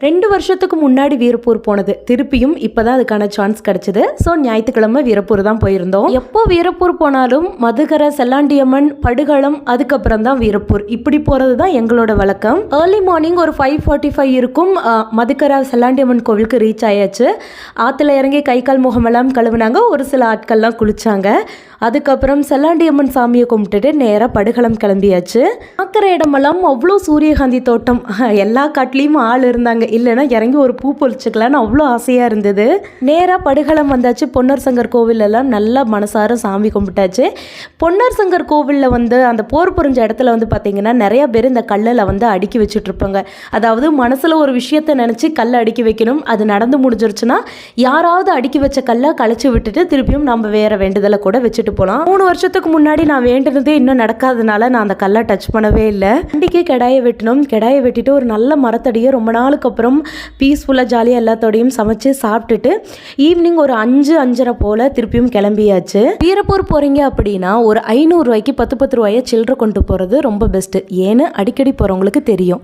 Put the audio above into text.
2 வருஷத்துக்கு முன்னாடி வீரப்பூர் போனது. திருப்பியும் இப்போதான் அதுக்கான சான்ஸ் கிடச்சிது. ஸோ ஞாயிற்றுக்கிழமை வீரப்பூர் தான் போயிருந்தோம். எப்போ வீரப்பூர் போனாலும் மதுகரை, செல்லாண்டியம்மன், படுகளம், அதுக்கப்புறம் தான் வீரப்பூர். இப்படி போகிறது தான் எங்களோட வழக்கம். ஏர்லி மார்னிங் ஒரு 5:45 இருக்கும். மதுகரை செல்லாண்டியம்மன் கோவிலுக்கு ரீச் ஆயாச்சு. ஆற்றுல இறங்கி கை கால் முகமெல்லாம் கழுவுனாங்க. ஒரு சில ஆட்கள்லாம் குளிச்சாங்க. அதுக்கப்புறம் செல்லாண்டியம்மன் சாமியை கும்பிட்டுட்டு நேராக படுகளம் கிளம்பியாச்சு. பார்க்குற இடமெல்லாம் அவ்வளோ சூரியகாந்தி தோட்டம். எல்லா காட்டிலையும் ஆள் இருந்தாங்க. இல்லைன்னா இறங்கி ஒரு பூ பொழிச்சுக்கலான்னு அவ்வளோ ஆசையாக இருந்தது. நேராக படுகளம் வந்தாச்சு. பொன்னர் சங்கர் கோவிலெல்லாம் நல்லா மனசார சாமி கும்பிட்டாச்சு. பொன்னர் சங்கர் கோவிலில் அந்த போர் புரிஞ்ச இடத்துல பார்த்தீங்கன்னா நிறைய பேர் இந்த கல்லில் அடுக்கி வச்சுட்ருப்பாங்க. அதாவது மனசில் ஒரு விஷயத்தை நினச்சி கல்லை அடுக்கி வைக்கணும். அது நடந்து முடிஞ்சிருச்சுன்னா யாராவது அடுக்கி வச்ச கல்லை கழிச்சு விட்டுட்டு திருப்பியும் நம்ம வேறு வேண்டுதலை கூட வச்சுட்டு போகலாம். 3 வருஷத்துக்கு முன்னாடி நான் வேண்டினதே இன்னும் நடக்காதனால நான் அந்த கல்லை டச் பண்ணவே இல்லை. வண்டிக்கு கெடாயை வெட்டணும். கெடாயை வெட்டிட்டு ஒரு நல்ல மரத்தடியை ரொம்ப நாளுக்கு அப்புறம் பீஸ்ஃபுல்லாக ஜாலியாக எல்லாத்தோடையும் சமைச்சு சாப்பிட்டுட்டு ஈவினிங் ஒரு 5-5:30 போல் திருப்பியும் கிளம்பியாச்சு. வீரப்பூர் போகிறீங்க அப்படின்னா ஒரு 500 ரூபாய்க்கு 10 ரூபாயை சில்லறை கொண்டு போகிறது ரொம்ப பெஸ்ட்டு. ஏன்னு அடிக்கடி போகிறவங்களுக்கு தெரியும்.